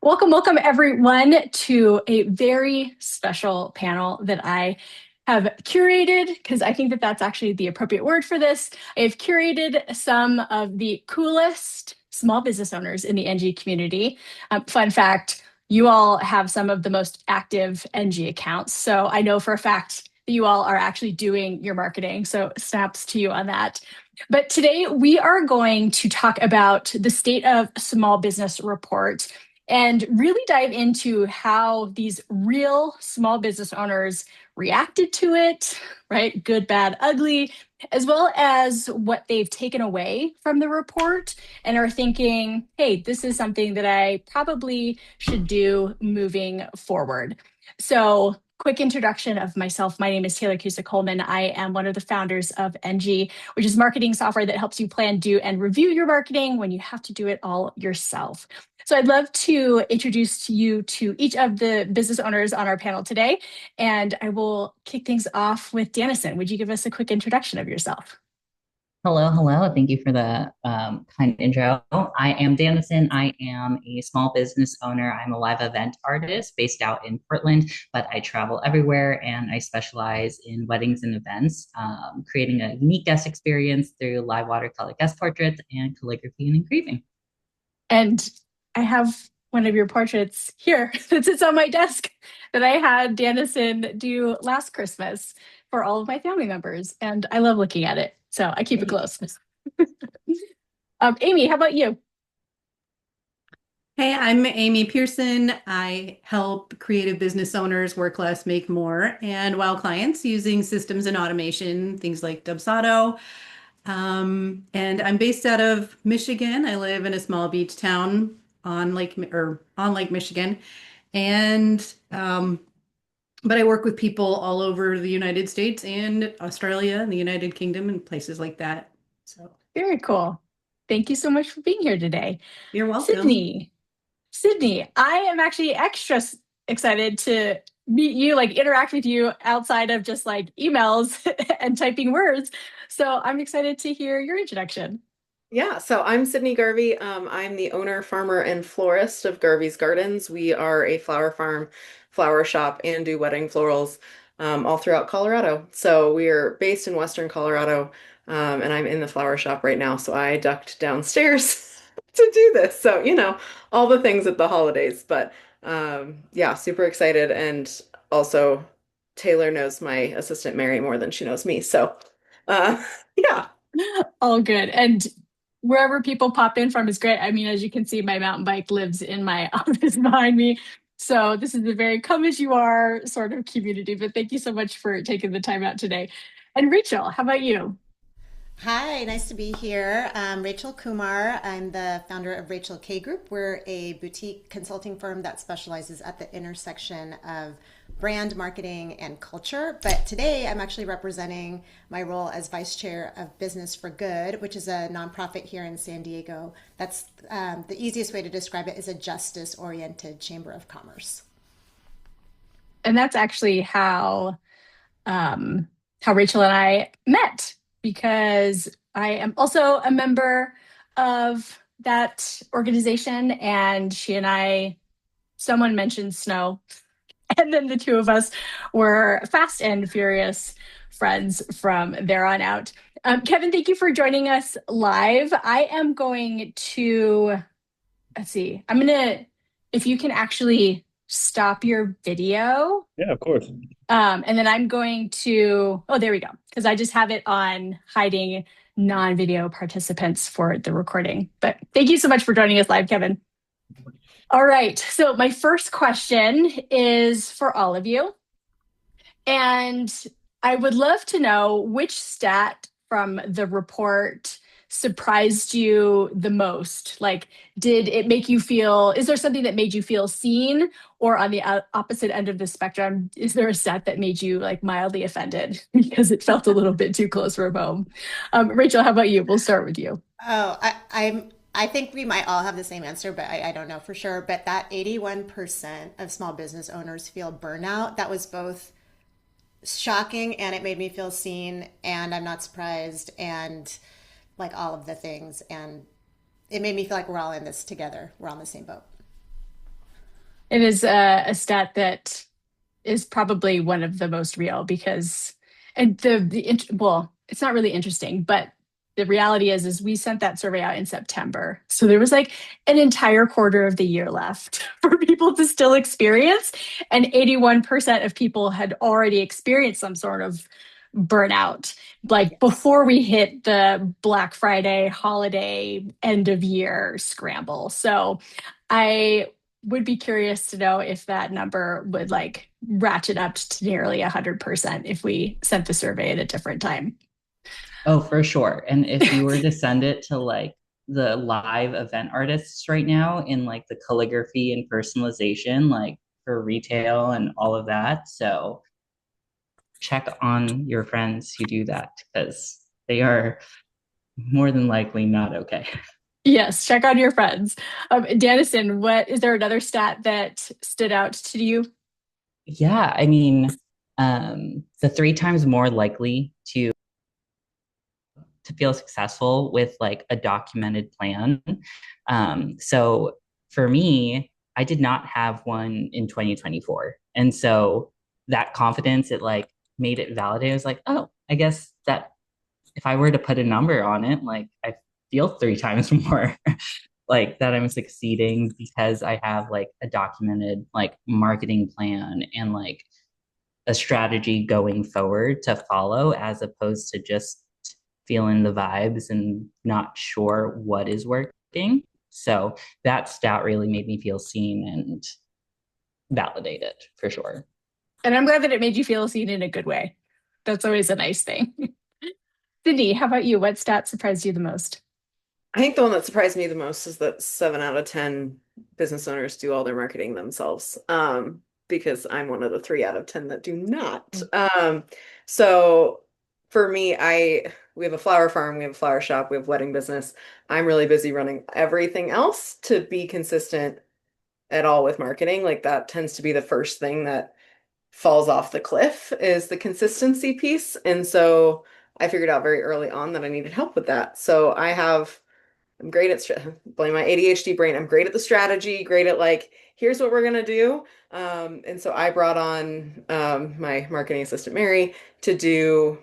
Welcome everyone to a very special panel that I have curated because I think that that's actually the appropriate word for this. I've curated some of the coolest small business owners in the Enji community. Fun fact, you all have some of the most active Enji accounts. So I know for a fact that you all are actually doing your marketing. So snaps to you on that. But today we are going to talk about the State of Small Business report and really dive into how these real small business owners reacted to it, right? Good, bad, ugly, as well as what they've taken away from the report and are thinking, hey, this is something that I probably should do moving forward. So, quick introduction of myself. My name is Tayler Cusick Hollman. I am one of the founders of Enji, which is marketing software that helps you plan, do, and review your marketing when you have to do it all yourself. So I'd love to introduce you to each of the business owners on our panel today, and I will kick things off with Danison. Would you give us a quick introduction of yourself? Hello, hello. Thank you for the kind intro. I am Danison. I am a small business owner. I'm a live event artist based out in Portland, but I travel everywhere and I specialize in weddings and events, creating a unique guest experience through live watercolor guest portraits and calligraphy and engraving. And I have one of your portraits here that sits on my desk that I had Danison do last Christmas for all of my family members. And I love looking at it. So I keep it close. Amy, how about you? Hey, I'm Amy Pearson. I help creative business owners work less, make more, and wow clients using systems and automation, things like Dubsado. And I'm based out of Michigan. I live in a small beach town on Lake Michigan, and but I work with people all over the United States and Australia and the United Kingdom and places like that. So Very cool. Thank you so much for being here today. you're welcome. Sydney, Sydney, I am actually excited to meet you, like interact with you outside of just like emails and typing words. So I'm excited to hear your introduction. Yeah, so I'm Sydney Garvey. I'm the owner, farmer, and florist of Garvey's Gardens. We are a flower farm, flower shop, and do wedding florals all throughout Colorado. So we are based in Western Colorado, and I'm in the flower shop right now. So I ducked downstairs to do this. So, all the things at the holidays. But yeah, super excited. And also, Taylor knows my assistant Mary more than she knows me. So, uh, yeah. All good. And wherever people pop in from is great. I mean, as you can see, my mountain bike lives in my office behind me. So this is a very come as you are sort of community. But thank you so much for taking the time out today. And Rachel, how about you? Hi, nice to be here. I'm Rachel Kumar. I'm the founder of Rachel K Group. We're a boutique consulting firm that specializes at the intersection of brand marketing and culture. But today I'm actually representing my role as vice chair of Business for Good, which is a nonprofit here in San Diego. That's the easiest way to describe it is a justice oriented chamber of commerce. And that's actually how Rachel and I met because I am also a member of that organization, and she and I, someone mentioned snow, and then the two of us were fast and furious friends from there on out. Kevin, thank you for joining us live. I am going to, let's see, if you can actually stop your video. Yeah, of course. And then I'm going to, oh, there we go, because I just have it on hiding non-video participants for the recording. But thank you so much for joining us live, Kevin. All right. So my first question is for all of you. And I would love to know which stat from the report surprised you the most? Like, did it make you feel, is there something that made you feel seen? Or on the opposite end of the spectrum, is there a stat that made you like mildly offended because it felt a little bit too close from home? Rachel, how about you? We'll start with you. I think we might all have the same answer, but I don't know for sure. But that 81% of small business owners feel burnout, that was both shocking and it made me feel seen, and I'm not surprised, and like all of the things. And it made me feel like we're all in this together. We're on the same boat. It is a stat that is probably one of the most real because, and well, it's not really interesting, but the reality is we sent that survey out in September. So there was like an entire quarter of the year left for people to still experience. And 81% of people had already experienced some sort of burnout, like Yes. before we hit the Black Friday holiday end of year scramble. So I would be curious to know if that number would like ratchet up to nearly 100% if we sent the survey at a different time. Oh, for sure. And if you were to send it to like the live event artists right now in like the calligraphy and personalization, like for retail and all of that. So check on your friends who do that because they are more than likely not okay. Yes, check on your friends. Danison, what is there another stat that stood out to you? Yeah, I mean, the three times more likely to feel successful with like a documented plan. So for me, I did not have one in 2024. And so that confidence, it like made it validate. I was like, oh, I guess that if I were to put a number on it, like I feel three times more like that I'm succeeding because I have like a documented like marketing plan and like a strategy going forward to follow as opposed to just feeling the vibes and not sure what is working. So that stat really made me feel seen and validated for sure. And I'm glad that it made you feel seen in a good way. That's always a nice thing. Sydney, how about you? What stat surprised you the most? I think the one that surprised me the most is that 7 out of 10 business owners do all their marketing themselves. Because I'm one of the 3 out of 10 that do not. So for me, we have a flower farm, we have a flower shop, we have wedding business. I'm really busy running everything else to be consistent at all with marketing. Like that tends to be the first thing that falls off the cliff is the consistency piece. And so I figured out very early on that I needed help with that. So I'm great at blame my ADHD brain. I'm great at the strategy, great at like, here's what we're gonna do. And so I brought on my marketing assistant Mary to do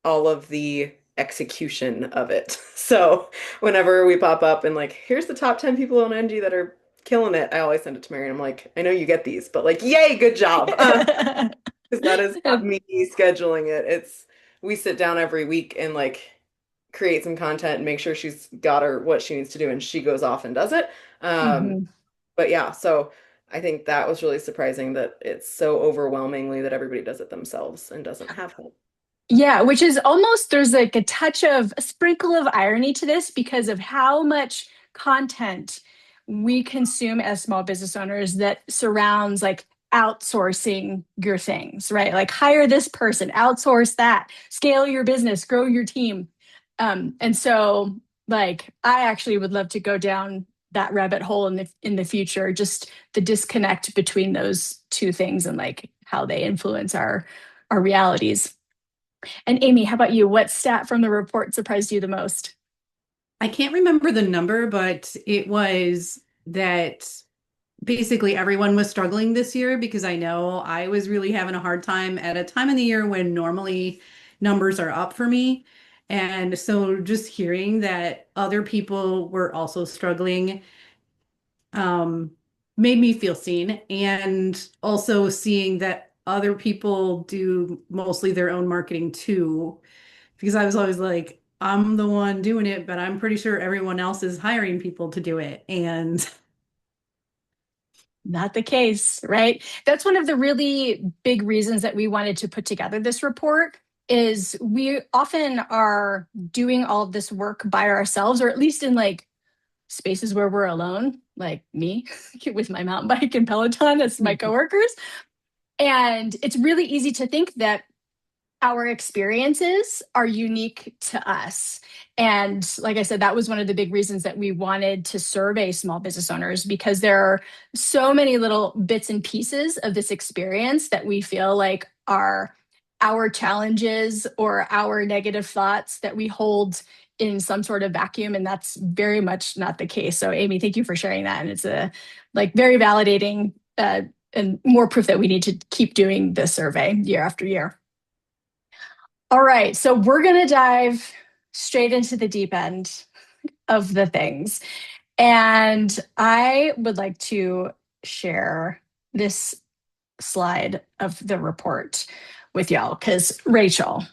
all of the execution of it. So whenever we pop up and like, here's the top 10 people on Enji that are killing it, I always send it to Mary and I'm like, I know you get these, but like, yay, good job. Because that is not me scheduling it. It's we sit down every week and like create some content and make sure she's got her what she needs to do and she goes off and does it. Um, Mhm. but yeah, so I think that was really surprising that it's so overwhelmingly that everybody does it themselves and doesn't have help. Yeah, which is almost there's like a touch of a sprinkle of irony to this because of how much content we consume as small business owners that surrounds like outsourcing your things, right? Like hire this person, outsource that, scale your business, grow your team. And so like I actually would love to go down that rabbit hole in the future, just the disconnect between those two things and like how they influence our realities. And Amy, how about you? What stat from the report surprised you the most? I can't remember the number, but it was that basically everyone was struggling this year because I know I was really having a hard time at a time in the year when normally numbers are up for me. And so just hearing that other people were also struggling um, made me feel seen. And also seeing that other people do mostly their own marketing too, because I was always like, I'm the one doing it, but I'm pretty sure everyone else is hiring people to do it. And Not the case, right? That's one of the really big reasons that we wanted to put together this report is we often are doing all of this work by ourselves, or at least in like spaces where we're alone, like me with my mountain bike and Peloton as my coworkers. And it's really easy to think that our experiences are unique to us. And like I said, that was one of the big reasons that we wanted to survey small business owners because there are so many little bits and pieces of this experience that we feel like are our challenges or our negative thoughts that we hold in some sort of vacuum, and that's very much not the case. So Amy, thank you for sharing that. And it's a very validating and more proof that we need to keep doing this survey year after year. All right, so we're going to dive straight into the deep end of the things. And I would like to share this slide of the report with y'all, because Rachel,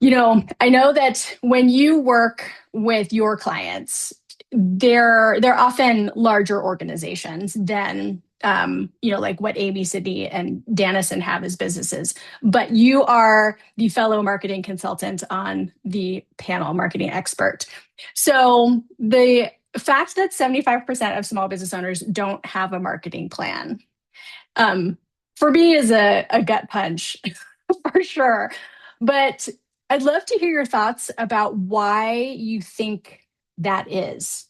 I know that when you work with your clients, they're often larger organizations than like what Amy, Sydney, and Danison have as businesses. But you are the fellow marketing consultant on the panel, marketing expert. So the fact that 75% of small business owners don't have a marketing plan, for me is a gut punch for sure. But I'd love to hear your thoughts about why you think that is.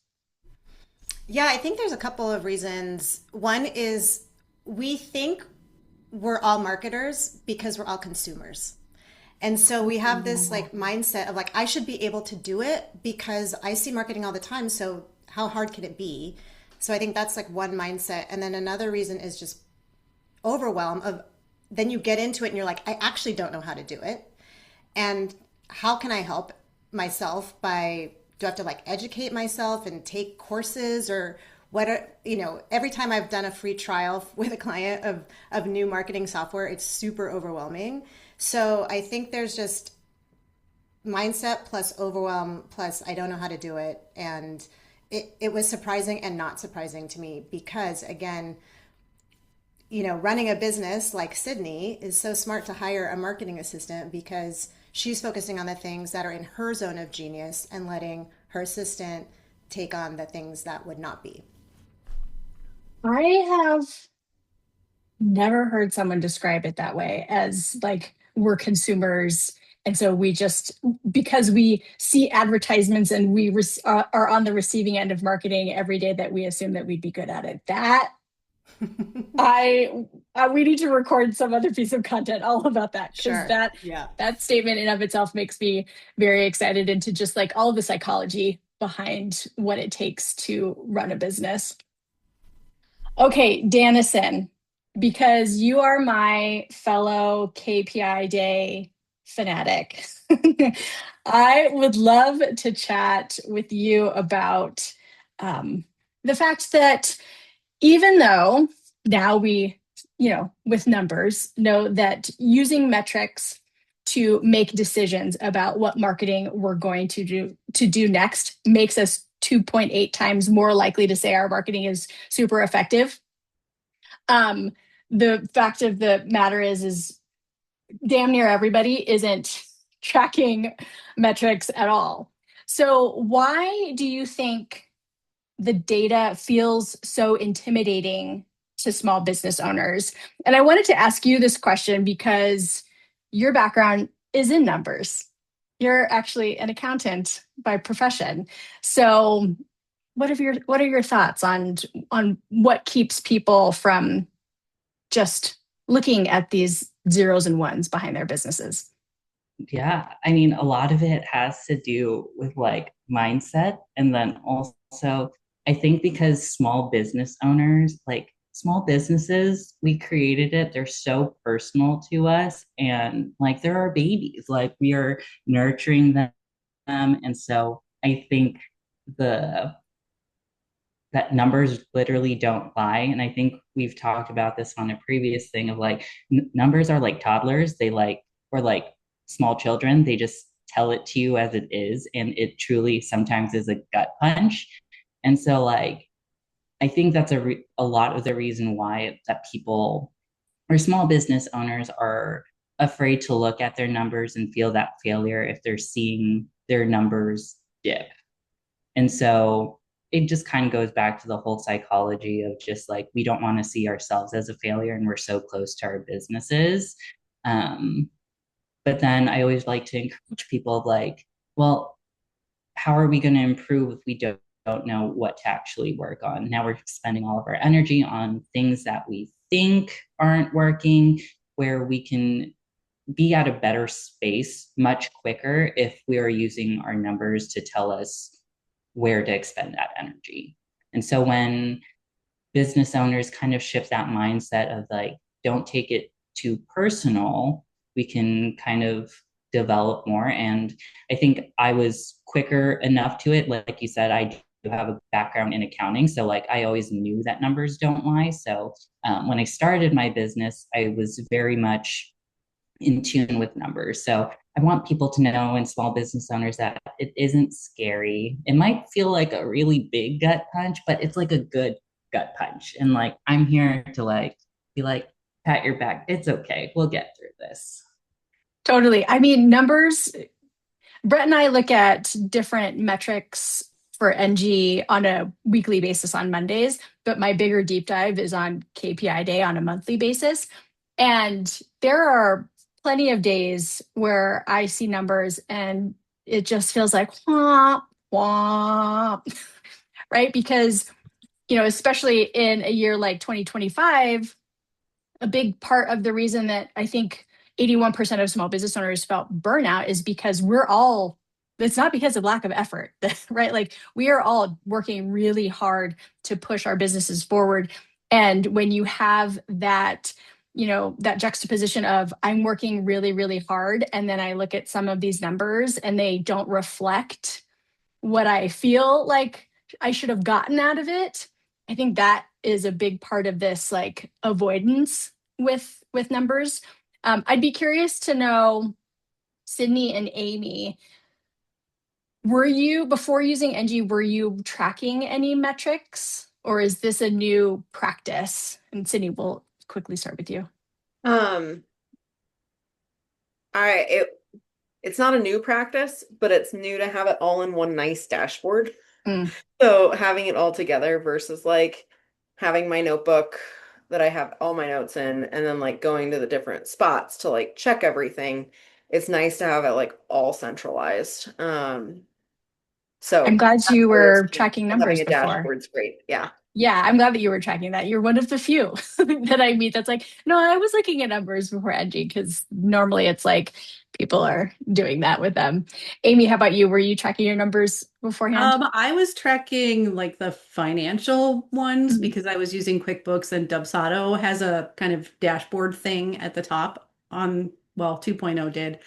Yeah, I think there's a couple of reasons. One is we think we're all marketers because we're all consumers. And so we have this mindset of I should be able to do it because I see marketing all the time. So how hard can it be? So I think that's one mindset. And then another reason is just overwhelm of then you get into it and you're like, I actually don't know how to do it. And how can I help myself do I have to educate myself and take courses or every time I've done a free trial with a client of new marketing software, it's super overwhelming. So I think there's just mindset plus overwhelm plus I don't know how to do it. And it was surprising and not surprising to me because again, running a business like Sydney is so smart to hire a marketing assistant because she's focusing on the things that are in her zone of genius and letting her assistant take on the things that would not be. I have never heard someone describe it that way as we're consumers. And so we just, because we see advertisements and we are on the receiving end of marketing every day, that we assume that we'd be good at it. That we need to record some other piece of content all about that, because that statement in of itself makes me very excited into just all of the psychology behind what it takes to run a business. Okay, Danison, because you are my fellow KPI Day fanatic, I would love to chat with you about the fact that even though now we, with numbers, know that using metrics to make decisions about what marketing we're going to do next makes us 2.8 times more likely to say our marketing is super effective. The fact of the matter is damn near everybody isn't tracking metrics at all. So why do you think the data feels so intimidating to small business owners? And I wanted to ask you this question because your background is in numbers. You're actually an accountant by profession. So what are your thoughts on what keeps people from just looking at these zeros and ones behind their businesses? Yeah, I mean, a lot of it has to do with mindset. And then also, I think because small business owners, small businesses, we created it, they're so personal to us. And they're our babies, we are nurturing them. And so I think that numbers literally don't lie. And I think we've talked about this on a previous thing of numbers are like toddlers. They or small children. They just tell it to you as it is. And it truly sometimes is a gut punch. And so I think that's a lot of the reason why that people or small business owners are afraid to look at their numbers and feel that failure if they're seeing their numbers dip. And so it just kind of goes back to the whole psychology of just we don't want to see ourselves as a failure and we're so close to our businesses. But then I always like to encourage people well, how are we going to improve if we don't know what to actually work on? Now we're spending all of our energy on things that we think aren't working, where we can be at a better space much quicker if we are using our numbers to tell us where to expend that energy. And so when business owners kind of shift that mindset of like, don't take it too personal, we can kind of develop more. And I think I was quicker enough to it. Like you said, I do have a background in accounting. So like I always knew that numbers don't lie. So when I started my business, I was very much in tune with numbers. So I want people to know, and small business owners, that it isn't scary. It might feel like a really big gut punch, but it's like a good gut punch. And like, I'm here to like be like, pat your back. It's okay. We'll get through this. Totally. I mean, numbers, Brett and I look at different metrics for Enji on a weekly basis on Mondays, but my bigger deep dive is on KPI day on a monthly basis. And there are plenty of days where I see numbers and it just feels like womp, womp, right? Because, especially in a year like 2025, a big part of the reason that I think 81% of small business owners felt burnout is because it's not because of lack of effort, right? Like we are all working really hard to push our businesses forward. And when you have that, that juxtaposition of I'm working really, really hard, and then I look at some of these numbers and they don't reflect what I feel like I should have gotten out of it. I think that is a big part of this like avoidance with numbers. I'd be curious to know, Sydney and Amy, before using Enji, were you tracking any metrics, or is this a new practice? And Sydney, we'll quickly start with you. It's not a new practice, but it's new to have it all in one nice dashboard. Mm. So having it all together versus like having my notebook that I have all my notes in and then like going to the different spots to like check everything. It's nice to have it like all centralized. So I'm glad you were tracking having numbers a before. dashboard's great. Yeah. Yeah, I'm glad that you were tracking that. You're one of the few that I meet that's like, no, I was looking at numbers before Enji, because normally it's like people are doing that with them. Amy, how about you? Were you tracking your numbers beforehand? I was tracking like the financial ones Mhm. because I was using QuickBooks, and Dubsado has a kind of dashboard thing at the top on, well, 2.0 did.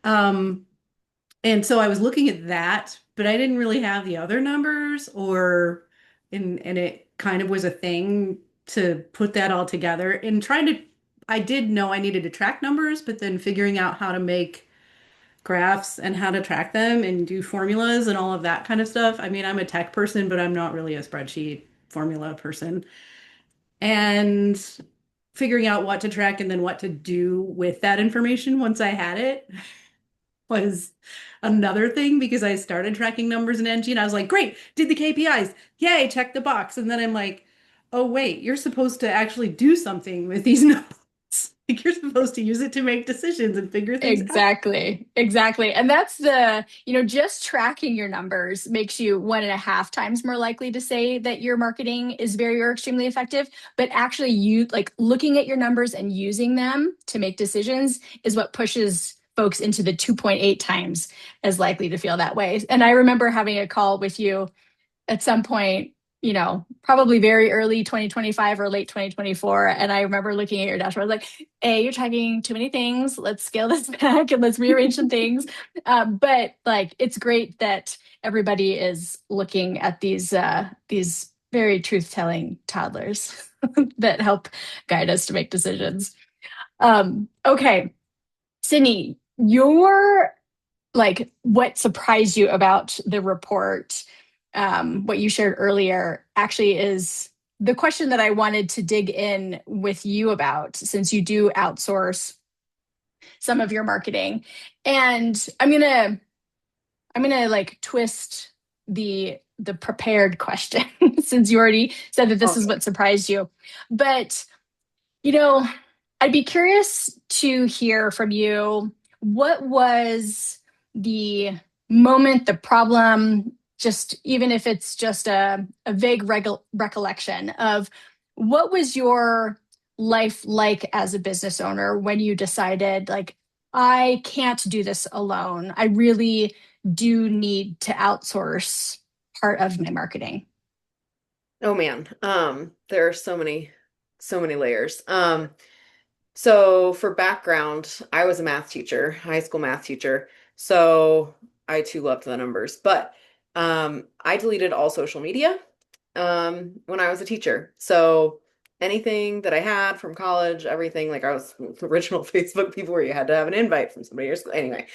And so I was looking at that, but I didn't really have the other numbers, and it kind of was a thing to put that all together and I did know I needed to track numbers, but then figuring out how to make graphs and how to track them and do formulas and all of that kind of stuff. I mean, I'm a tech person, but I'm not really a spreadsheet formula person. And figuring out what to track and then what to do with that information once I had it was another thing, because I started tracking numbers in Engie and I was like, great, did the KPIs. Yay, check the box. And then I'm like, oh, wait, you're supposed to actually do something with these numbers. Like you're supposed to use it to make decisions and figure things out. Exactly. And that's just tracking your numbers makes you 1.5 times more likely to say that your marketing is very or extremely effective. But actually, you like looking at your numbers and using them to make decisions is what pushes folks into the 2.8 times as likely to feel that way. And I remember having a call with you at some point, probably very early 2025 or late 2024. And I remember looking at your dashboard, like, hey, you're tracking too many things. Let's scale this back and let's rearrange some things. But like, it's great that everybody is looking at these very truth-telling toddlers that help guide us to make decisions. Okay, Sydney, what surprised you about the report, what you shared earlier, actually is the question that I wanted to dig in with you about, since you do outsource some of your marketing. And I'm gonna like twist the prepared question since you already said that this is what surprised you. But I'd be curious to hear from you, what was the moment, the problem, just even if it's just a vague recollection of what was your life like as a business owner when you decided, like, I can't do this alone. I really do need to outsource part of my marketing. Oh man, there are so many layers. So for background, I was a math teacher, high school math teacher. So I too loved the numbers, but I deleted all social media when I was a teacher. So anything that I had from college, everything, like I was original Facebook people where you had to have an invite from somebody at your school. Anyway,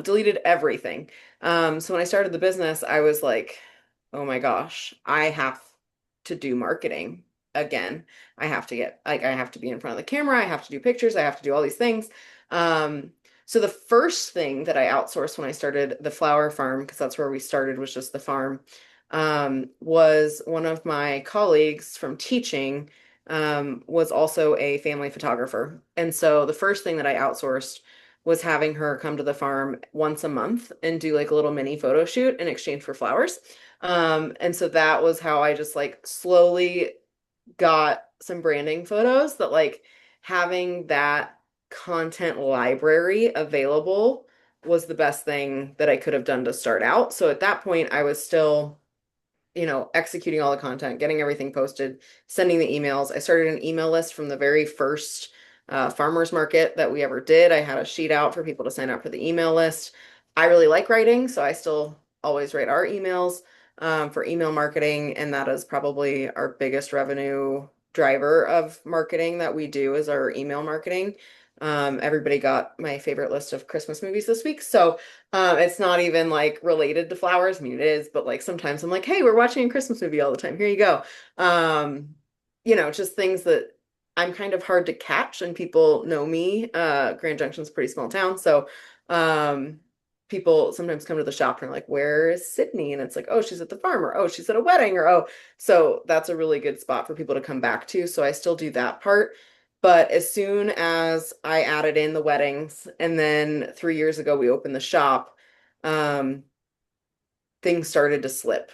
deleted everything. So when I started the business, I was like, oh my gosh, I have to do marketing again. I have to be in front of the camera, I have to do pictures, I have to do all these things. So the first thing that I outsourced when I started the flower farm, because that's where we started, was just the farm, was one of my colleagues from teaching, was also a family photographer. And so the first thing that I outsourced was having her come to the farm once a month and do like a little mini photo shoot in exchange for flowers. And so that was how I just like slowly got some branding photos, that like having that content library available was the best thing that I could have done to start out. So at that point, I was still, executing all the content, getting everything posted, sending the emails. I started an email list from the very first farmers market that we ever did. I had a sheet out for people to sign up for the email list. I really like writing, so I still always write our emails for email marketing, and that is probably our biggest revenue driver of marketing that we do, is our email marketing. Everybody got my favorite list of Christmas movies this week, so it's not even like related to flowers. I mean, it is, but like sometimes I'm like, hey, we're watching a Christmas movie all the time. Here you go. Just things that I'm kind of hard to catch, and people know me. Grand Junction's a pretty small town, so people sometimes come to the shop and are like, where is Sydney? And it's like, oh, she's at the farm, or oh, she's at a wedding, or oh, so that's a really good spot for people to come back to. So I still do that part. But as soon as I added in the weddings, and then 3 years ago we opened the shop, um, things started to slip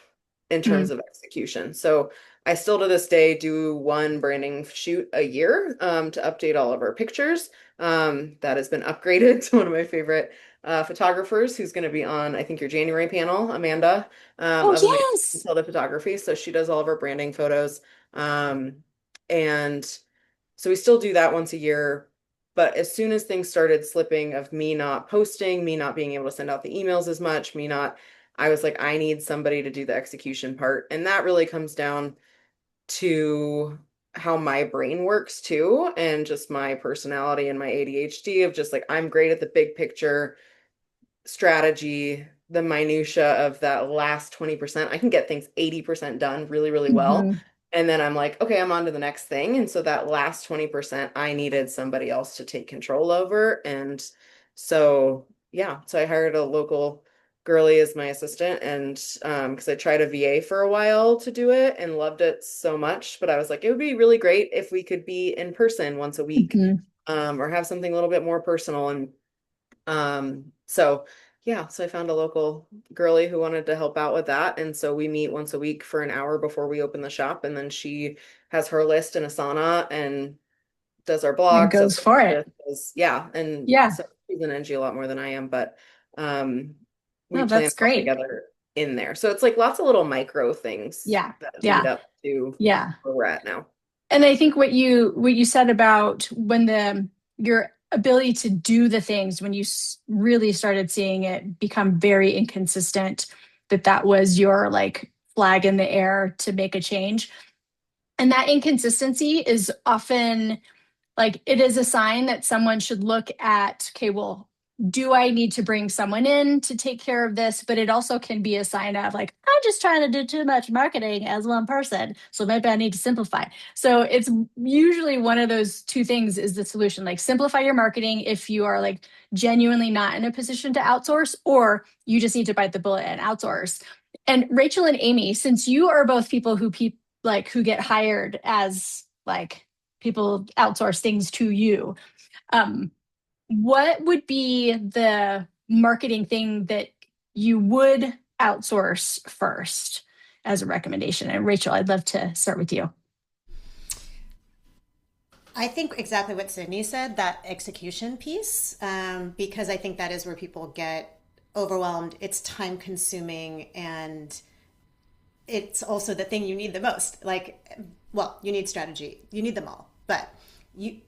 in terms Mm. of execution. So I still to this day do one branding shoot a year to update all of our pictures. That has been upgraded to one of my favorite photographers, who's going to be on, I think, your January panel, Amanda, Oh, of yes. Zelda Photography. So she does all of our branding photos. And so we still do that once a year. But as soon as things started slipping, of me not posting, me not being able to send out the emails as much, I was like, I need somebody to do the execution part. And that really comes down to how my brain works too, and just my personality and my ADHD, of just like, I'm great at the big picture strategy, the minutia of that last 20%. I can get things 80% done really, really well. Mhm. And then I'm like, okay, I'm on to the next thing. And so that last 20%, I needed somebody else to take control over. And so, yeah, so I hired a local girly as my assistant. And because I tried a VA for a while to do it and loved it so much, but I was like, it would be really great if we could be in person once a week, Mhm. or have something a little bit more personal. And so yeah, so I found a local girly who wanted to help out with that. And so we meet once a week for an hour before we open the shop. And then she has her list in Asana and does our And blog. So goes for it. yeah. And Yeah. so she's in Enji a lot more than I am, but um we No, plan that's all great. together in there. So it's like lots of little micro things Yeah. that lead Yeah. up to Yeah. where we're at now. And I think what you said about when your ability to do the things, when you really started seeing it become very inconsistent, that was your like flag in the air to make a change. And that inconsistency is often like it is a sign that someone should look at, okay, well, do I need to bring someone in to take care of this? But it also can be a sign of like, I'm just trying to do too much marketing as one person. So maybe I need to simplify. So it's usually one of those two things is the solution. Like simplify your marketing if you are like genuinely not in a position to outsource, or you just need to bite the bullet and outsource. And Rachel and Amy, since you are both people who get hired as like people outsource things to you. What would be the marketing thing that you would outsource first as a recommendation? And Rachel, I'd love to start with you. I think exactly what Sydney said, that execution piece, because I think that is where people get overwhelmed. It's time consuming and it's also the thing you need the most. Like, well, you need strategy, you need them all, but you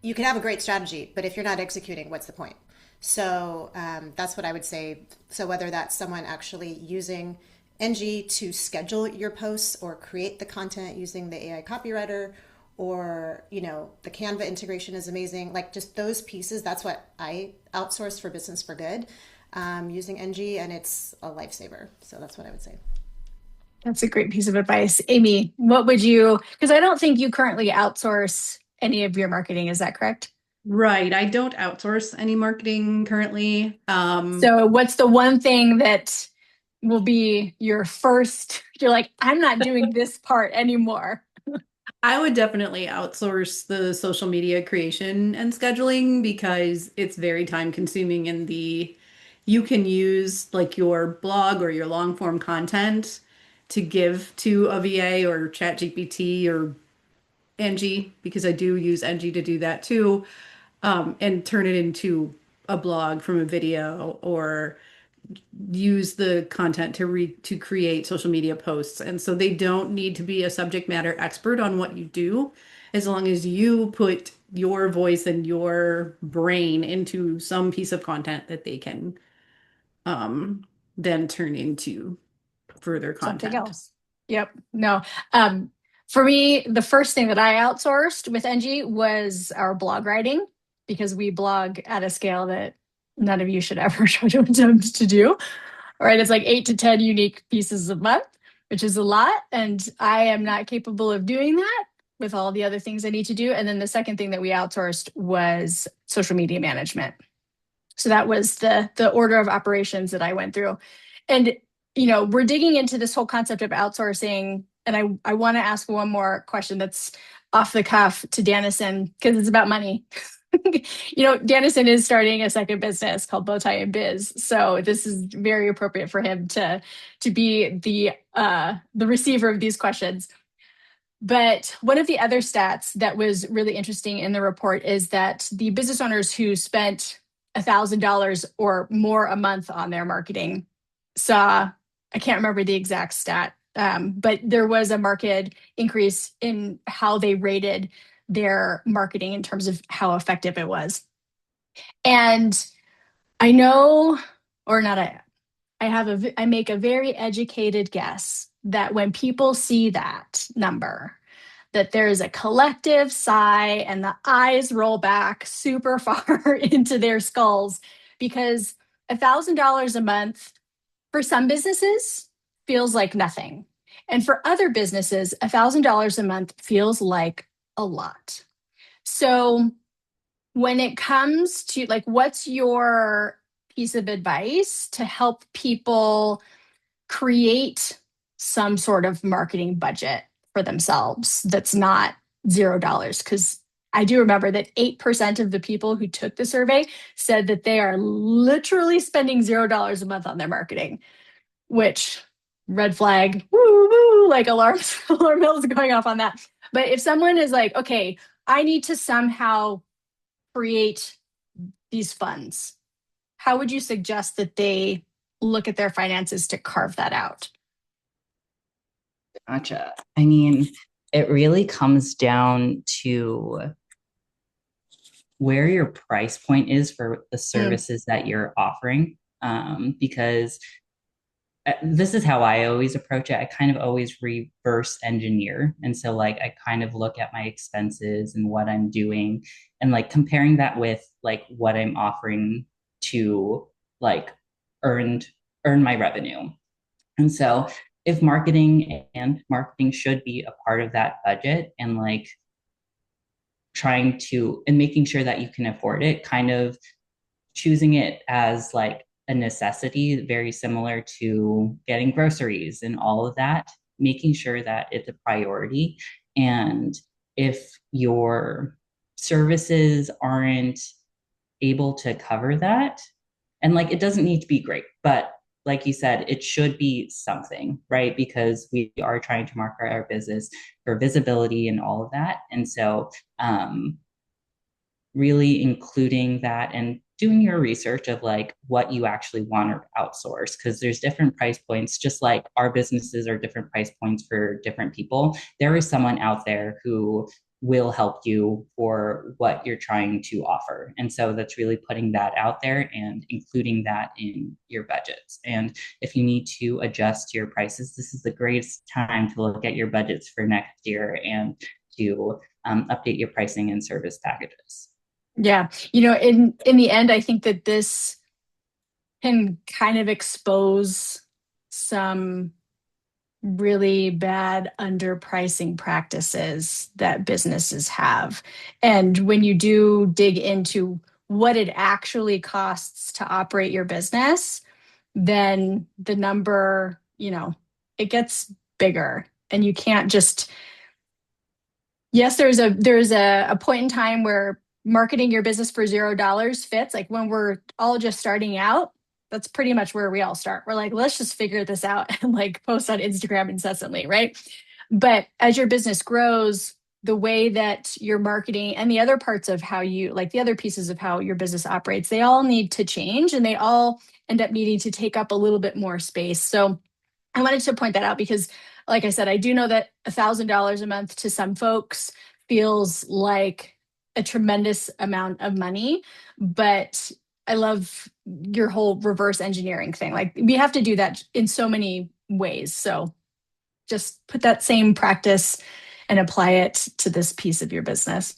you can have a great strategy, but if you're not executing, what's the point? So that's what I would say. So whether that's someone actually using Enji to schedule your posts or create the content using the AI copywriter, or the Canva integration is amazing. Like just those pieces, that's what I outsource for Business for Good, using Enji, and it's a lifesaver. So that's what I would say. That's a great piece of advice. Amy, what would you, because I don't think you currently outsource any of your marketing, is that correct? Right. I don't outsource any marketing currently. So what's the one thing that will be your first, you're like, I'm not doing this part anymore? I would definitely outsource the social media creation and scheduling because it's very time consuming and you can use like your blog or your long form content to give to a VA or ChatGPT or Engie, because I do use Engie to do that too, and turn it into a blog from a video, or use the content to create social media posts. And so they don't need to be a subject matter expert on what you do, as long as you put your voice and your brain into some piece of content that they can then turn into further Something content. else. Yep. No. Um, for me, the first thing that I outsourced with Engie was our blog writing, because we blog at a scale that none of you should ever try to attempt to do. All right. It's like 8 to 10 unique pieces a month, which is a lot. And I am not capable of doing that with all the other things I need to do. And then the second thing that we outsourced was social media management. So that was the order of operations that I went through. And we're digging into this whole concept of outsourcing, and I want to ask one more question that's off the cuff to Danison, because it's about money. Danison is starting a second business called Bowtie and Biz, so this is very appropriate for him to be the receiver of these questions. But one of the other stats that was really interesting in the report is that the business owners who spent $1,000 or more a month on their marketing saw, I can't remember the exact stat, but there was a marked increase in how they rated their marketing in terms of how effective it was. And I know, or not, I make a very educated guess that when people see that number, that there is a collective sigh and the eyes roll back super far into their skulls, because $1,000 a month for some businesses feels like nothing. And for other businesses, $1,000 a month feels like a lot. So when it comes to like, what's your piece of advice to help people create some sort of marketing budget for themselves that's not $0? Because I do remember that 8% of the people who took the survey said that they are literally spending $0 a month on their marketing, which red flag, woo, woo, like alarm bells going off on that. But if someone is like, okay, I need to somehow create these funds, how would you suggest that they look at their finances to carve that out? Gotcha. I mean, it really comes down to where your price point is for the services that you're offering. Because this is how I always approach it. I kind of always reverse engineer. And so like I kind of look at my expenses and what I'm doing and like comparing that with like what I'm offering to like earn my revenue. And so if marketing should be a part of that budget, and like trying to and making sure that you can afford it, kind of choosing it as like a necessity, very similar to getting groceries and all of that, making sure that it's a priority. And if your services aren't able to cover that, and like it doesn't need to be great, but like you said, it should be something, right? Because we are trying to market our business for visibility and all of that. And so, really including that and doing your research of like what you actually want to outsource, because there's different price points. Just like our businesses are different price points for different people, there is someone out there who will help you for what you're trying to offer. And so that's really putting that out there and including that in your budgets. And if you need to adjust your prices, this is the greatest time to look at your budgets for next year and to update your pricing and service packages. Yeah. In the end, I think that this can kind of expose some really bad underpricing practices that businesses have. And when you do dig into what it actually costs to operate your business, then the number, it gets bigger. And you can't just, yes, there's a point in time where marketing your business for $0 fits. Like when we're all just starting out, that's pretty much where we all start. We're like, let's just figure this out and like post on Instagram incessantly, right? But as your business grows, the way that your marketing and the other parts of how you, like the other pieces of how your business operates, they all need to change and they all end up needing to take up a little bit more space. So I wanted to point that out because, like I said, I do know that $1,000 a month to some folks feels like a tremendous amount of money, but I love your whole reverse engineering thing. Like we have to do that in so many ways. So just put that same practice and apply it to this piece of your business.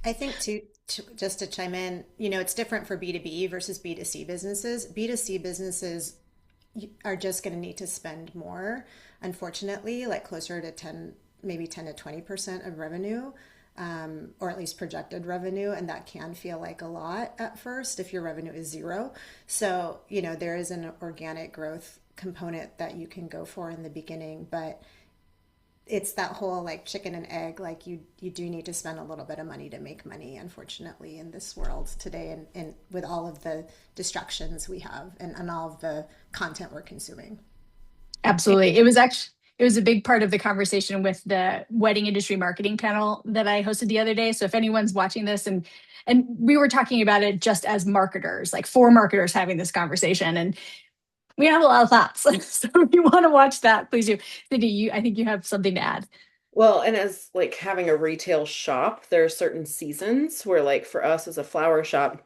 I think just to chime in, it's different for B2B versus B2C businesses. B2C businesses are just going to need to spend more, unfortunately, like closer to 10, maybe 10 to 20% of revenue. Or at least projected revenue. And that can feel like a lot at first if your revenue is zero. So, there is an organic growth component that you can go for in the beginning, but it's that whole like chicken and egg, like you do need to spend a little bit of money to make money, unfortunately, in this world today and with all of the distractions we have and all of the content we're consuming. Absolutely. It was a big part of the conversation with the wedding industry marketing panel that I hosted the other day. So if anyone's watching this and we were talking about it just as marketers, like 4 marketers having this conversation, and we have a lot of thoughts. So if you want to watch that, please do. Cindy, I think you have something to add. Well, and as like having a retail shop, there are certain seasons where like for us as a flower shop,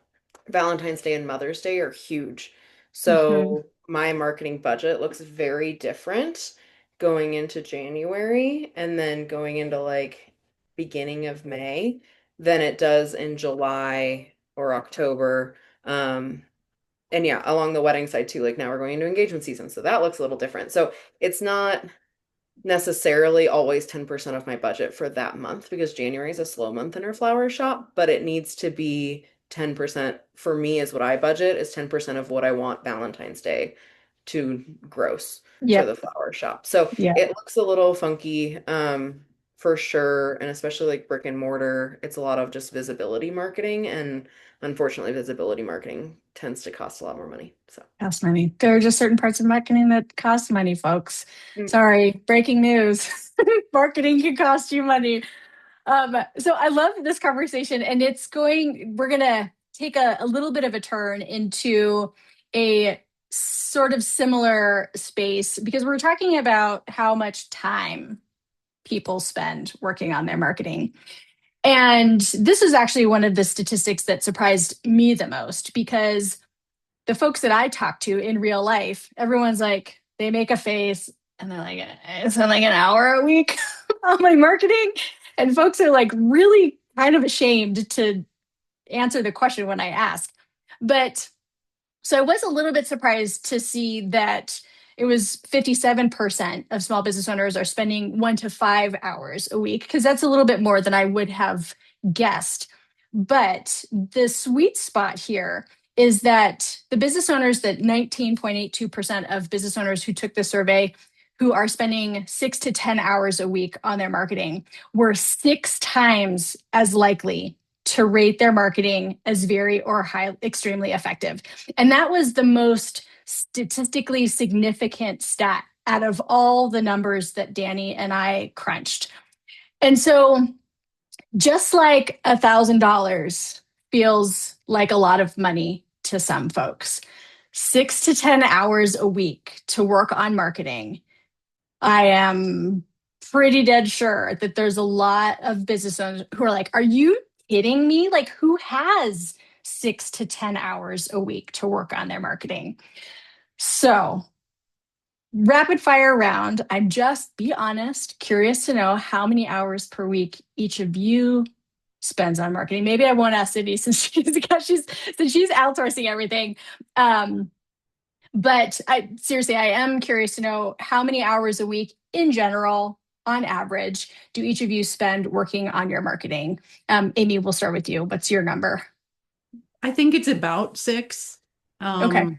Valentine's Day and Mother's Day are huge. So my marketing budget looks very different going into January and then going into like beginning of May than it does in July or October. And yeah, along the wedding side too, like now we're going into engagement season. So that looks a little different. So it's not necessarily always 10% of my budget for that month because January is a slow month in our flower shop, but it needs to be 10% for me is what I budget is 10% of what I want Valentine's Day to gross for the flower shop. So it looks a little funky for sure. And especially like brick and mortar, it's a lot of just visibility marketing. And unfortunately, visibility marketing tends to cost a lot more money. So cost money. There are just certain parts of marketing that cost money, folks. Sorry, breaking news. Marketing can cost you money. So I love this conversation, and we're gonna take a little bit of a turn into a sort of similar space because we're talking about how much time people spend working on their marketing. And this is actually one of the statistics that surprised me the most because the folks that I talk to in real life, everyone's like, they make a face and they're like, I spend like an hour a week on my marketing. And folks are like really kind of ashamed to answer the question when I ask. But so I was a little bit surprised to see that it was 57% of small business owners are spending 1 to 5 hours a week, because that's a little bit more than I would have guessed. But the sweet spot here is that the business owners, that 19.82% of business owners who took the survey who are spending 6 to 10 hours a week on their marketing were 6 times as likely to rate their marketing as very or high, extremely effective. And that was the most statistically significant stat out of all the numbers that Danny and I crunched. And so just like $1,000 feels like a lot of money to some folks, 6 to 10 hours a week to work on marketing, I am pretty dead sure that there's a lot of business owners who are like, are you kidding me? Like, who has 6 to 10 hours a week to work on their marketing? So, rapid fire round. I'm just, be honest, curious to know how many hours per week each of you spends on marketing. Maybe I won't ask Sydney since she's outsourcing everything. But seriously, I am curious to know how many hours a week in general, on average, do each of you spend working on your marketing? Amy, we'll start with you. What's your number? I think it's about 6. Okay.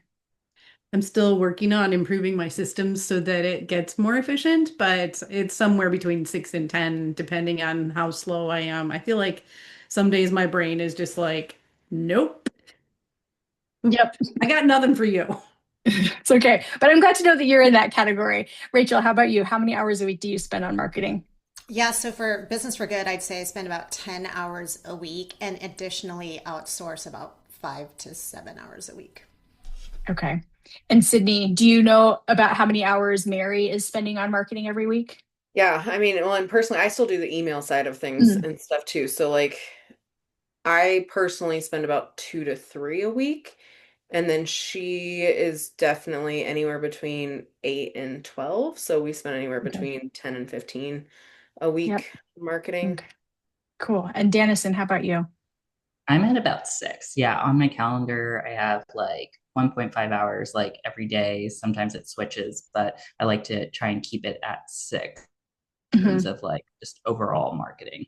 I'm still working on improving my systems so that it gets more efficient, but it's somewhere between 6 and 10, depending on how slow I am. I feel like some days my brain is just like, nope, Yep. I got nothing for you. It's okay. But I'm glad to know that you're in that category. Rachel, how about you? How many hours a week do you spend on marketing? Yeah, so for Business for Good, I'd say I spend about 10 hours a week and additionally outsource about 5 to 7 hours a week. Okay. And Sydney, do you know about how many hours Mary is spending on marketing every week? Yeah, I mean, well, and personally, I still do the email side of things Mm, and stuff too. So like I personally spend about 2 to 3 a week. And then she is definitely anywhere between 8 and 12. So we spend anywhere okay. between 10 and 15 a Yep. week marketing. Okay. Cool. And Danison, how about you? I'm at about 6. Yeah, on my calendar, I have like 1.5 hours like every day. Sometimes it switches, but I like to try and keep it at 6 in terms Mhm. of like just overall marketing.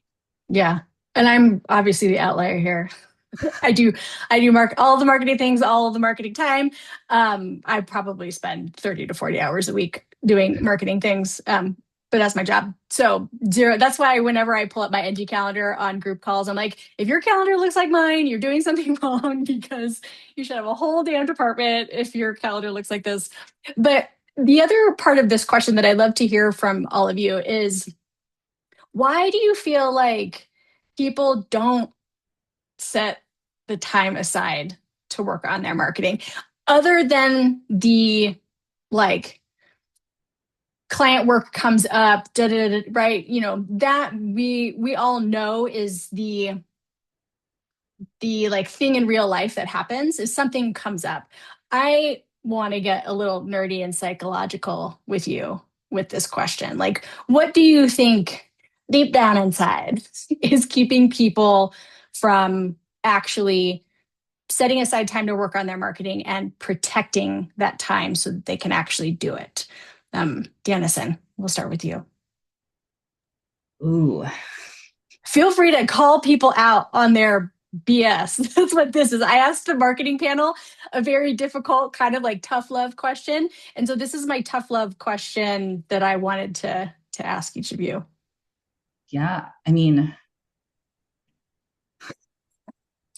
Yeah. And I'm obviously the outlier here. I do mark all the marketing things, all of the marketing time. I probably spend 30 to 40 hours a week doing marketing things. But that's my job. So 0. That's why whenever I pull up my Enji calendar on group calls, I'm like, if your calendar looks like mine, you're doing something wrong because you should have a whole damn department if your calendar looks like this. But the other part of this question that I'd love to hear from all of you is, why do you feel like people don't set the time aside to work on their marketing, other than the like client work comes up, right? You know, that we all know is the like thing in real life that happens is something comes up. I want to get a little nerdy and psychological with you with this question. Like, what do you think deep down inside is keeping people from actually setting aside time to work on their marketing and protecting that time so that they can actually do it? Danison, we'll start with you. Ooh, Feel free to call people out on their BS. That's what this is. I asked the marketing panel a very difficult, kind of like tough love question. And so this is my tough love question that I wanted to ask each of you. yeah. I mean,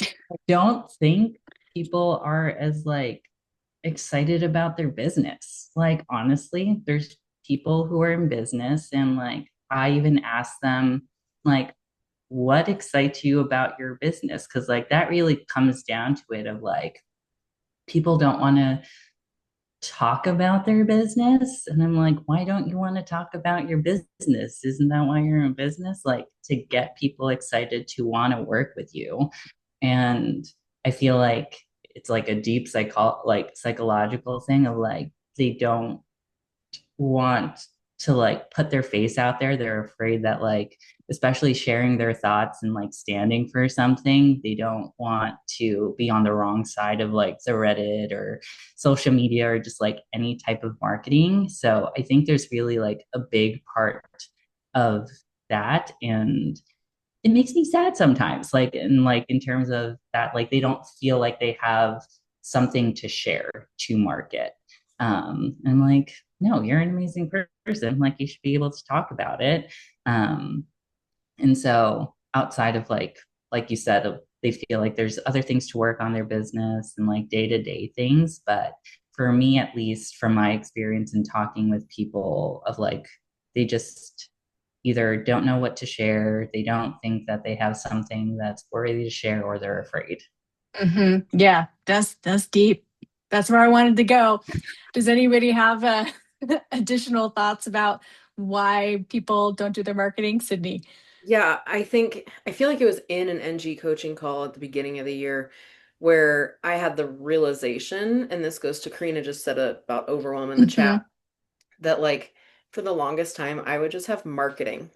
I don't think people are as like excited about their business. Like, honestly, there's people who are in business, and like, I even ask them, like, what excites you about your business? Because, like, that really comes down to it of like, people don't want to talk about their business. And I'm like, why don't you want to talk about your business? Isn't that why you're in business? Like, to get people excited to want to work with you. And I feel like it's like a deep psychological thing of like, they don't want to like put their face out there. They're afraid that like, especially sharing their thoughts and like standing for something, they don't want to be on the wrong side of like the Reddit or social media or just like any type of marketing. So I think there's really like a big part of that. And it makes me sad sometimes, like in terms of that, like they don't feel like they have something to share to market. I'm like, no, you're an amazing person, like you should be able to talk about it. um and so outside of like you said, they feel like there's other things to work on their business and like day-to-day things, but for me, at least from my experience in talking with people, of like, they just either don't know what to share, they don't think that they have something that's worthy to share, or they're afraid. Yeah, that's deep. That's where I wanted to go. Does anybody have additional thoughts about why people don't do their marketing, Sydney? Yeah, I feel like it was in an NG coaching call at the beginning of the year where I had the realization, and this goes to Karina just said about overwhelm in the chat, Hmm. that like for the longest time I would just have marketing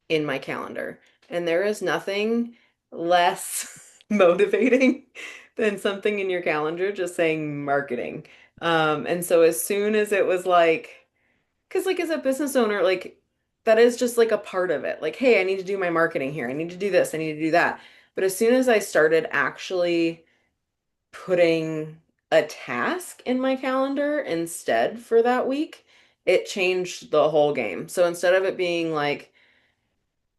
in my calendar. And there is nothing less motivating than something in your calendar just saying marketing. And so as soon as it was like, because like as a business owner, like that is just like a part of it. Like, hey, I need to do my marketing here. I need to do this. I need to do that. But as soon as I started actually putting a task in my calendar instead for that week, it changed the whole game. So instead of it being like,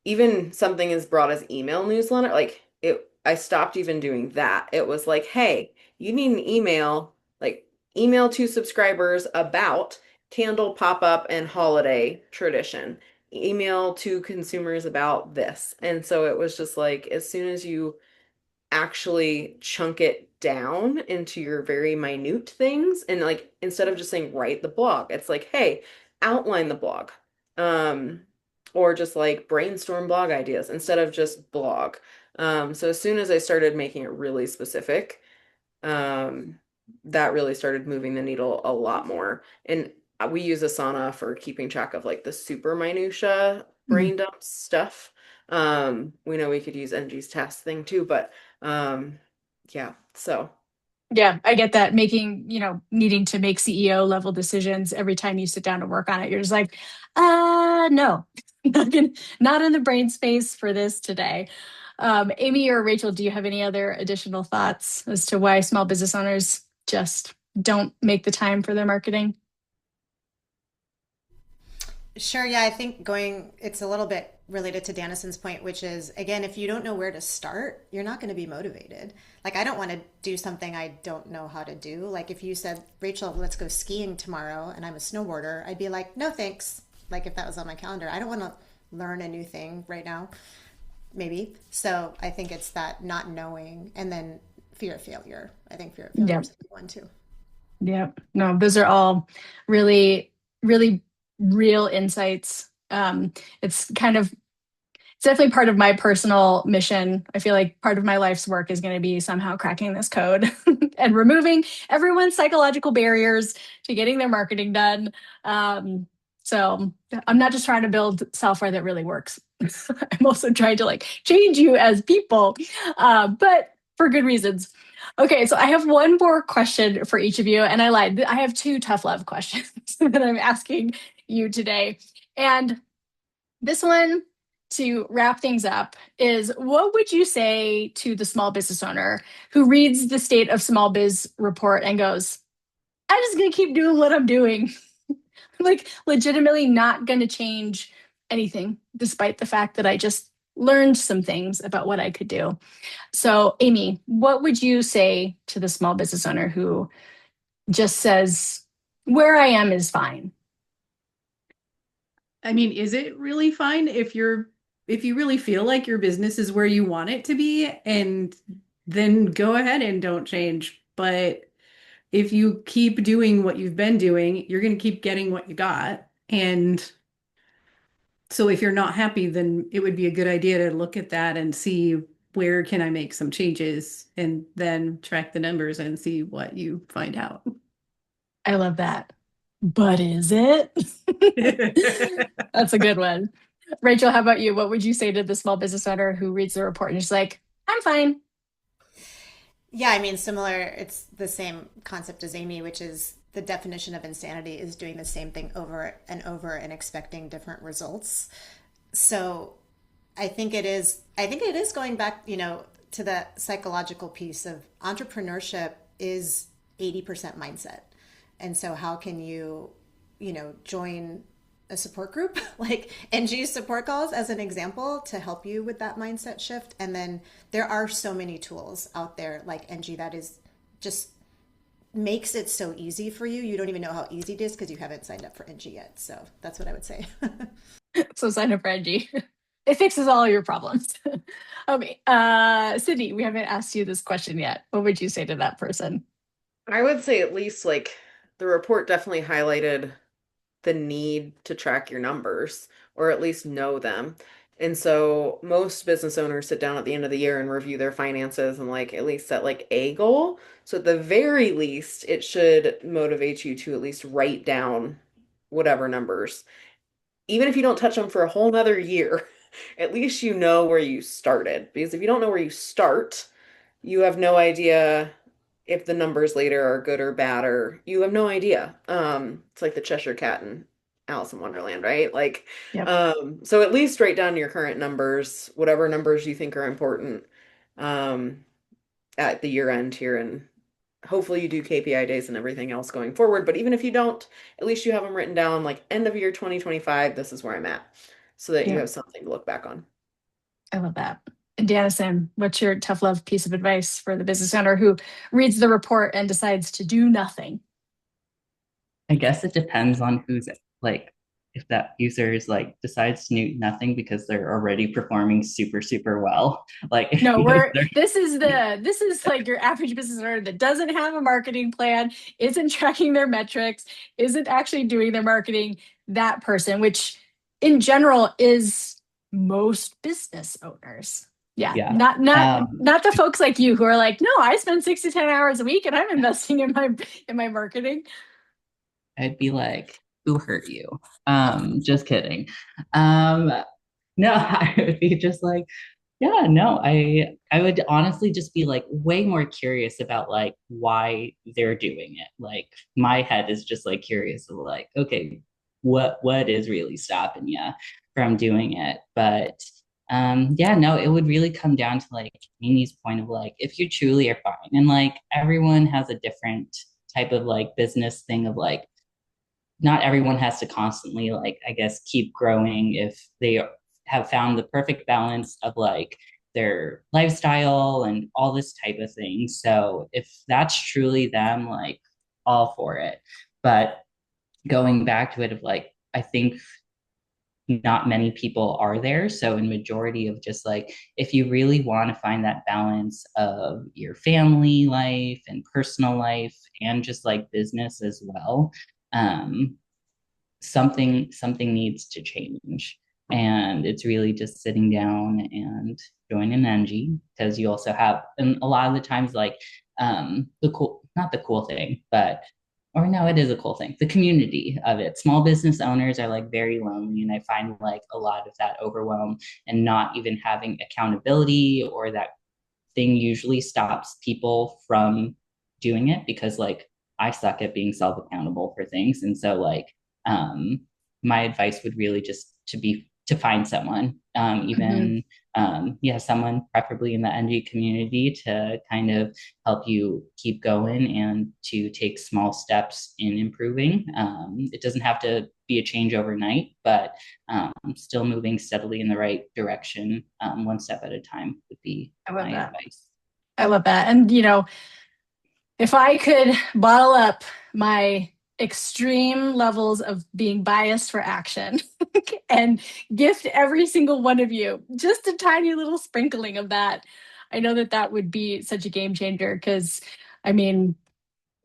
even something as broad as email newsletter, like it, I stopped even doing that. It was like, hey, you need an email, like email to subscribers about candle pop-up and holiday tradition. Email to consumers about this. And so it was just like, as soon as you actually chunk it down into your very minute things, and like instead of just saying write the blog, it's like, hey, outline the blog. Um, or just like brainstorm blog ideas instead of just blog. So as soon as I started making it really specific, um, that really started moving the needle a lot more. And we use Asana for keeping track of like the super minutia brain dump stuff. We know we could use Enji's task thing too, but yeah, so Yeah, I get that. Making, needing to make CEO level decisions every time you sit down to work on it, you're just like, no, not in the brain space for this today. Amy or Rachel, do you have any other additional thoughts as to why small business owners just don't make the time for their marketing? Sure, yeah, I think it's a little bit related to Danison's point, which is, again, if you don't know where to start, you're not going to be motivated. Like, I don't want to do something I don't know how to do. Like, if you said, Rachel, let's go skiing tomorrow, and I'm a snowboarder, I'd be like, no, thanks. Like, if that was on my calendar, I don't want to learn a new thing right now, maybe. So I think it's that not knowing, and then fear of failure. I think fear of failure Yeah. is a big one too. Yeah. No, those are all really, really real insights. It's kind of it's definitely part of my personal mission. I feel like part of my life's work is going to be somehow cracking this code and removing everyone's psychological barriers to getting their marketing done. Um, so I'm not just trying to build software that really works. I'm also trying to like change you as people, but for good reasons. Okay, so I have one more question for each of you, and I lied. I have two tough love questions that I'm asking you today. And this one, to wrap things up, is what would you say to the small business owner who reads the State of Small Biz report and goes, I'm just going to keep doing what I'm doing? Like, legitimately not going to change anything, despite the fact that I just learned some things about what I could do. So, Amy, what would you say to the small business owner who just says, where I am is fine? I mean, is it really fine if you really feel like your business is where you want it to be, and then go ahead and don't change. But if you keep doing what you've been doing, you're going to keep getting what you got. And so if you're not happy, then it would be a good idea to look at that and see where can I make some changes, and then track the numbers and see what you find out. I love that. But is it? That's a good one. Rachel, how about you? What would you say to the small business owner who reads the report and is like, I'm fine? Yeah, I mean, similar, it's the same concept as Amy, which is the definition of insanity is doing the same thing over and expecting different results. So I think it is going back, to the psychological piece of entrepreneurship is 80% mindset. And so how can you, join a support group like NG support calls as an example to help you with that mindset shift. And then there are so many tools out there like NG that is just makes it so easy for you. You don't even know how easy it is because you haven't signed up for Enji yet. So that's what I would say. So sign up for Enji. It fixes all your problems. Okay, Sydney, we haven't asked you this question yet. What would you say to that person? I would say at least like the report definitely highlighted the need to track your numbers or at least know them. And so most business owners sit down at the end of the year and review their finances and like at least set like a goal. So at the very least, it should motivate you to at least write down whatever numbers. Even if you don't touch them for a whole nother year, at least you know where you started. Because if you don't know where you start, you have no idea if the numbers later are good or bad, or you have no idea. It's like the Cheshire Cat and Alice in Wonderland, right? Like, Yep. so at least write down your current numbers, whatever numbers you think are important, um, at the year end here, and hopefully you do KPI days and everything else going forward. But even if you don't, at least you have them written down, like end of year 2025, this is where I'm at, so that you Yeah, have something to look back on. I love that. And Danison, what's your tough love piece of advice for the business owner who reads the report and decides to do nothing? I guess it depends on who's like, if that user is like decides to do nothing because they're already performing super, super well. Like, No, if we're this is like your average business owner that doesn't have a marketing plan, isn't tracking their metrics, isn't actually doing their marketing. That person, which in general is most business owners. Yeah, yeah. not the folks like you who are like, no, I spend 6 to 10 hours a week and I'm investing in my marketing. I'd be like, who hurt you? Just kidding. Um, no, I would be just like, yeah, no, I would honestly just be like way more curious about like why they're doing it. Like my head is just like curious of like, okay, what is really stopping you from doing it? But yeah, no, it would really come down to like Amy's point of like if you truly are fine and like everyone has a different type of like business thing of like not everyone has to constantly like I guess keep growing if they have found the perfect balance of like their lifestyle and all this type of thing. So if that's truly them, like all for it. But going back to it of like I think not many people are there. So in majority of just like if you really want to find that balance of your family life and personal life and just like business as well, um, something needs to change. And it's really just sitting down and joining Enji because you also have and a lot of the times like the cool not the cool thing, but or no, it is a cool thing. The community of it. Small business owners are like very lonely, and I find like a lot of that overwhelm and not even having accountability or that thing usually stops people from doing it because like I suck at being self accountable for things. And so like um my advice would really just to be to find someone, Mhm. even yeah, someone preferably in the NG community to kind of help you keep going and to take small steps in improving. It doesn't have to be a change overnight, but still moving steadily in the right direction, one step at a time would be I love my that. advice. I love that. And if I could bottle up my extreme levels of being biased for action and gift every single one of you just a tiny little sprinkling of that, I know that that would be such a game changer because, I mean,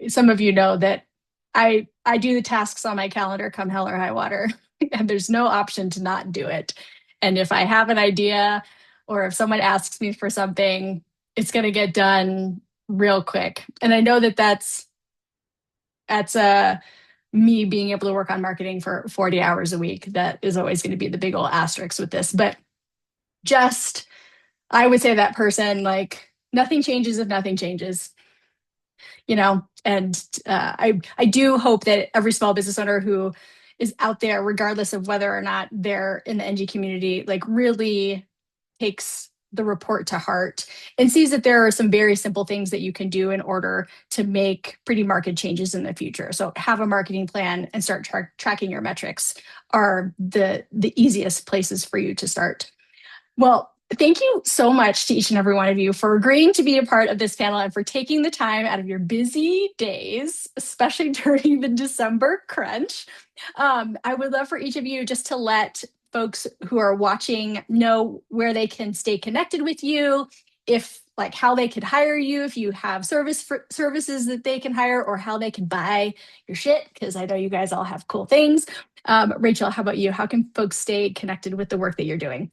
some of you know that I do the tasks on my calendar come hell or high water, and there's no option to not do it. And if I have an idea or if someone asks me for something, it's going to get done real quick. And I know that that's me being able to work on marketing for 40 hours a week. That is always going to be the big old asterisk with this. But just I would say that person like nothing changes if nothing changes. And I do hope that every small business owner who is out there, regardless of whether or not they're in the NG community, like really takes the report to heart and sees that there are some very simple things that you can do in order to make pretty market changes in the future. So have a marketing plan and start tracking your metrics are the easiest places for you to start. Well, thank you so much to each and every one of you for agreeing to be a part of this panel and for taking the time out of your busy days, especially during the December crunch. I would love for each of you just to let folks who are watching know where they can stay connected with you, if like how they could hire you, if you have services that they can hire, or how they can buy your shit, because I know you guys all have cool things. Rachel, how about you? How can folks stay connected with the work that you're doing?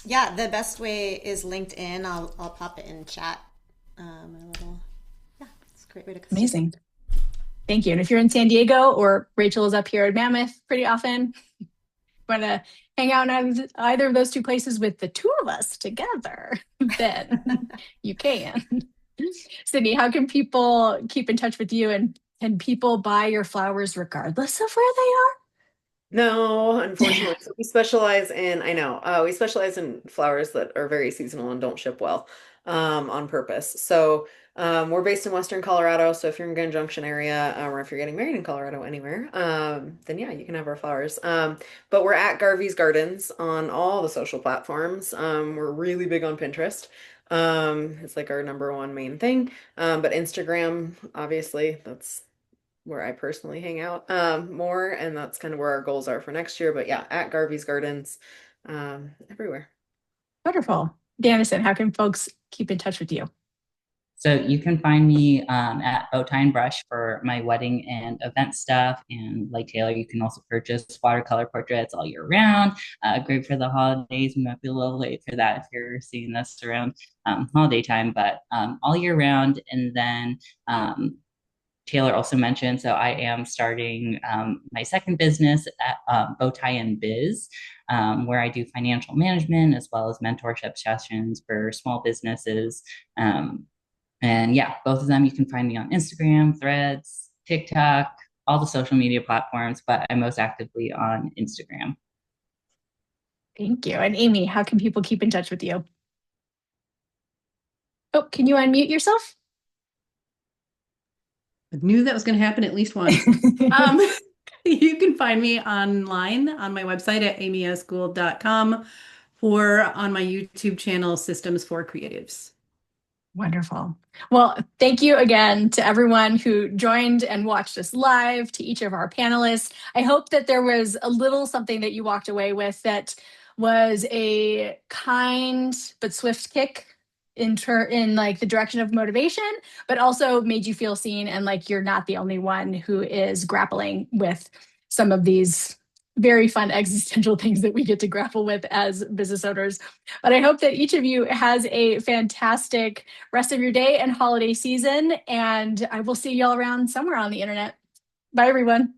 Yeah, the best way is LinkedIn. I'll pop it in chat. Yeah, it's a great way to connect. Amazing. Thank you. And if you're in San Diego, or Rachel is up here at Mammoth pretty often, want to hang out in either of those two places with the two of us together, then you can. Sydney, how can people keep in touch with you, and can people buy your flowers regardless of where they are? No, unfortunately. So we specialize in, we specialize in flowers that are very seasonal and don't ship well, on purpose. So we're based in Western Colorado. So if you're in Grand Junction area, or if you're getting married in Colorado anywhere, then yeah, you can have our flowers. But we're at Garvey's Gardens on all the social platforms. We're really big on Pinterest. It's like our number one main thing. But Instagram, obviously, that's where I personally hang out more, and that's kind of where our goals are for next year. But yeah, at Garvey's Gardens, everywhere. Wonderful. Danison, how can folks keep in touch with you? So you can find me at Bowtie and Brush for my wedding and event stuff. And like Tayler, you can also purchase watercolor portraits all year round. Great for the holidays. We might be a little late for that if you're seeing this around holiday time, but all year round. And then Tayler also mentioned, so I am starting my second business at Bowtie and Biz, where I do financial management as well as mentorship sessions for small businesses. And yeah, both of them you can find me on Instagram, Threads, TikTok, all the social media platforms, but I'm most actively on Instagram. Thank you. And Amy, how can people keep in touch with you? Oh, can you unmute yourself? I knew that was going to happen at least once. You can find me online on my website at amyschool.com, or on my YouTube channel, Systems for Creatives. Wonderful. Well, thank you again to everyone who joined and watched us live, to each of our panelists. I hope that there was a little something that you walked away with that was a kind but swift kick in like the direction of motivation, but also made you feel seen and like you're not the only one who is grappling with some of these very fun existential things that we get to grapple with as business owners. But I hope that each of you has a fantastic rest of your day and holiday season, and I will see y'all around somewhere on the internet. Bye, everyone.